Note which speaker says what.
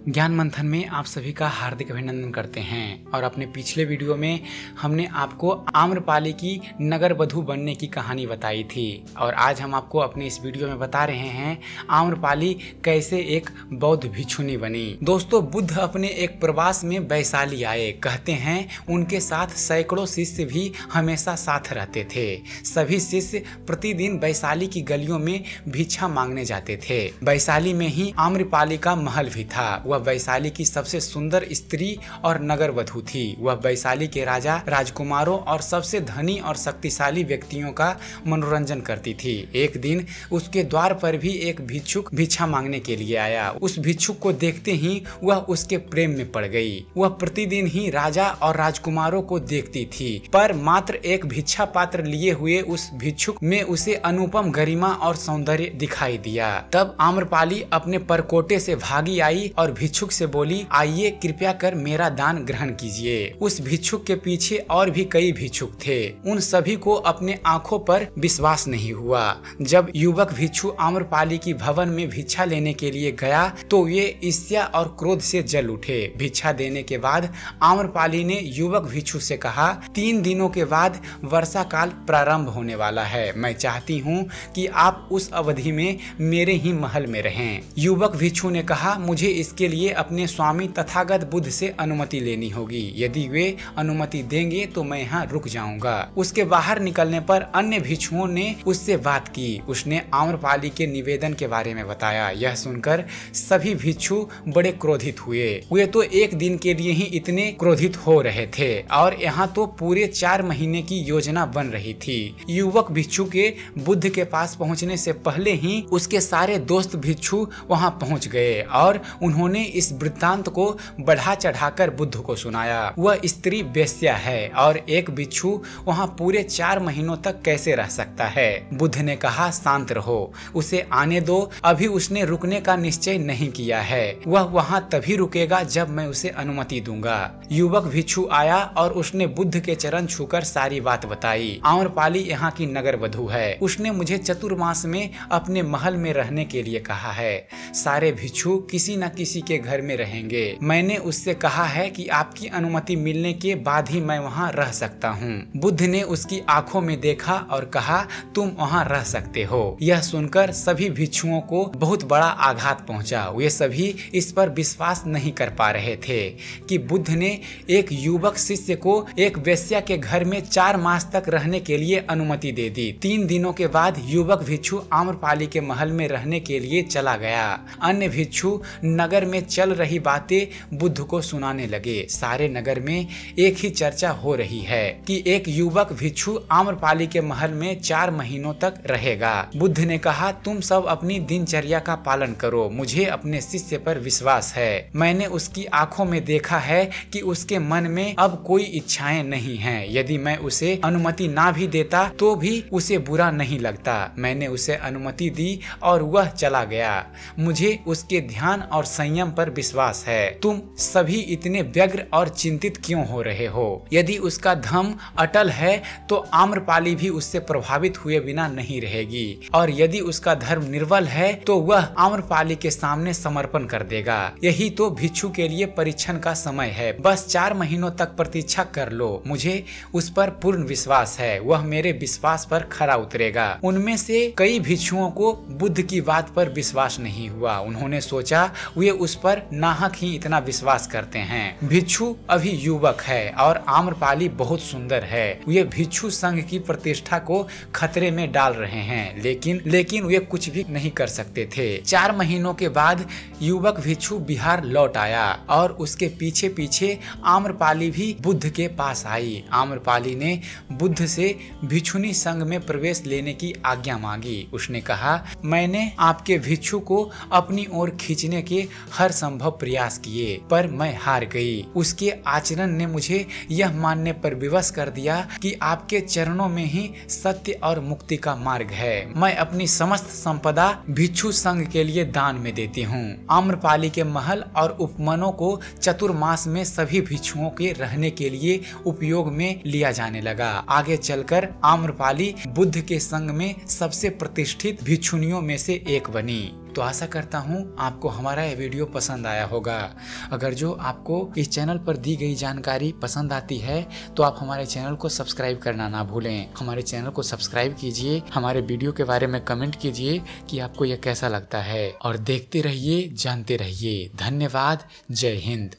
Speaker 1: ज्ञान मंथन में आप सभी का हार्दिक अभिनंदन करते हैं। और अपने पिछले वीडियो में हमने आपको आम्रपाली की नगर वधू बनने की कहानी बताई थी और आज हम आपको अपने इस वीडियो में बता रहे हैं आम्रपाली कैसे एक बौद्ध भिक्षुनी बनी। दोस्तों, बुद्ध अपने एक प्रवास में वैशाली आए। कहते हैं उनके साथ सैकड़ों शिष्य भी हमेशा साथ रहते थे। सभी शिष्य प्रतिदिन वैशाली की गलियों में भिक्षा मांगने जाते थे। वैशाली में ही आम्रपाली का महल भी था। वह वैशाली की सबसे सुंदर स्त्री और नगर वधू थी। वह वैशाली के राजा, राजकुमारों और सबसे धनी और शक्तिशाली व्यक्तियों का मनोरंजन करती थी। एक दिन उसके द्वार पर भी एक भिक्षुक भिक्षा मांगने के लिए आया। उस भिक्षुक को देखते ही वह उसके प्रेम में पड़ गई। वह प्रतिदिन ही राजा और राजकुमारों को देखती थी, पर मात्र एक भिक्षा पात्र लिए हुए उस भिक्षुक में उसे अनुपम गरिमा और सौंदर्य दिखाई दिया। तब आम्रपाली अपने परकोटे से भागी आई और भिक्षुक से बोली, आइए कृपया कर मेरा दान ग्रहण कीजिए। उस भिक्षुक के पीछे और भी कई भिक्षुक थे। उन सभी को अपने आंखों पर विश्वास नहीं हुआ। जब युवक भिक्षु आम्रपाली की भवन में भिक्षा लेने के लिए गया तो वे ईर्ष्या और क्रोध से जल उठे। भिक्षा देने के बाद आम्रपाली ने युवक भिक्षु से कहा, 3 दिनों के बाद वर्षा काल प्रारंभ होने वाला है। मैं चाहती हूँ कि आप उस अवधि में मेरे ही महल में रहें। युवक भिक्षु ने कहा, मुझे इसके लिए अपने स्वामी तथागत बुद्ध से अनुमति लेनी होगी। यदि वे अनुमति देंगे तो मैं यहाँ रुक जाऊंगा। उसके बाहर निकलने पर अन्य भिक्षुओं ने उससे बात की। उसने आम्रपाली के निवेदन के बारे में बताया। यह सुनकर सभी भिक्षु बड़े क्रोधित हुए। वे तो एक दिन के लिए ही इतने क्रोधित हो रहे थे और यहाँ तो पूरे 4 महीने की योजना बन रही थी। युवक भिक्षु के बुद्ध के पास पहुँचने से पहले ही उसके सारे दोस्त भिक्षु वहाँ पहुँच गए और उन्होंने इस वृत्तांत को बढ़ा चढ़ाकर बुद्ध को सुनाया। वह स्त्री वेश्या है और एक भिक्षु वहाँ पूरे 4 महीनों तक कैसे रह सकता है। बुद्ध ने कहा, शांत रहो, उसे आने दो। अभी उसने रुकने का निश्चय नहीं किया है। वह वहाँ तभी रुकेगा जब मैं उसे अनुमति दूंगा। युवक भिक्षु आया और उसने बुद्ध के चरण छूकर सारी बात बताई। आम्रपाली यहाँ की नगर वधू है। उसने मुझे चतुर्मास में अपने महल में रहने के लिए कहा है। सारे भिक्षु किसी न किसी के घर में रहेंगे। मैंने उससे कहा है कि आपकी अनुमति मिलने के बाद ही मैं वहाँ रह सकता हूँ। बुद्ध ने उसकी आंखों में देखा और कहा, तुम वहाँ रह सकते हो। यह सुनकर सभी भिक्षुओं को बहुत बड़ा आघात पहुँचा। वे सभी इस पर विश्वास नहीं कर पा रहे थे कि बुद्ध ने एक युवक शिष्य को एक वेश्या के घर में 4 मास तक रहने के लिए अनुमति दे दी। 3 दिनों के बाद युवक भिक्षु आम्रपाली के महल में रहने के लिए चला गया। अन्य भिक्षु नगर में चल रही बातें बुद्ध को सुनाने लगे। सारे नगर में एक ही चर्चा हो रही है कि एक युवक भिक्षु आम्रपाली के महल में 4 महीनों तक रहेगा। बुद्ध ने कहा, तुम सब अपनी दिनचर्या का पालन करो। मुझे अपने शिष्य पर विश्वास है। मैंने उसकी आंखों में देखा है कि उसके मन में अब कोई इच्छाएं नहीं हैं। यदि मैं उसे अनुमति ना भी देता तो भी उसे बुरा नहीं लगता। मैंने उसे अनुमति दी और वह चला गया। मुझे उसके ध्यान और संयम पर विश्वास है। तुम सभी इतने व्यग्र और चिंतित क्यों हो रहे हो? यदि उसका धर्म अटल है तो आम्रपाली भी उससे प्रभावित हुए बिना नहीं रहेगी, और यदि उसका धर्म निर्बल है तो वह आम्रपाली के सामने समर्पण कर देगा। यही तो भिक्षु के लिए परीक्षण का समय है। बस 4 महीनों तक प्रतीक्षा कर लो। मुझे उस पर पूर्ण विश्वास है। वह मेरे विश्वास पर खरा उतरेगा। उनमें से कई भिक्षुओं को बुद्ध की बात पर विश्वास नहीं हुआ। उन्होंने सोचा वे उस पर नाहक ही इतना विश्वास करते हैं। भिक्षु अभी युवक है और आम्रपाली बहुत सुंदर है। वे भिक्षु संघ की प्रतिष्ठा को खतरे में डाल रहे हैं, लेकिन वे कुछ भी नहीं कर सकते थे। 4 महीनों के बाद युवक भिक्षु बिहार लौट आया और उसके पीछे पीछे आम्रपाली भी बुद्ध के पास आई। आम्रपाली ने बुद्ध से भिक्षुनी संघ में प्रवेश लेने की आज्ञा मांगी। उसने कहा, मैंने आपके भिक्षु को अपनी ओर खींचने के हर संभव प्रयास किए, पर मैं हार गई। उसके आचरण ने मुझे यह मानने पर विवश कर दिया कि आपके चरणों में ही सत्य और मुक्ति का मार्ग है। मैं अपनी समस्त संपदा भिक्षु संघ के लिए दान में देती हूँ। आम्रपाली के महल और उपवनों को चतुर्मास में सभी भिक्षुओं के रहने के लिए उपयोग में लिया जाने लगा। आगे चलकर आम्रपाली बुद्ध के संघ में सबसे प्रतिष्ठित भिक्षुनियों में से एक बनी। तो आशा करता हूँ आपको हमारा यह वीडियो पसंद आया होगा। अगर जो आपको इस चैनल पर दी गई जानकारी पसंद आती है तो आप हमारे चैनल को सब्सक्राइब करना ना भूलें। हमारे चैनल को सब्सक्राइब कीजिए, हमारे वीडियो के बारे में कमेंट कीजिए कि आपको यह कैसा लगता है और देखते रहिए, जानते रहिए। धन्यवाद। जय हिंद।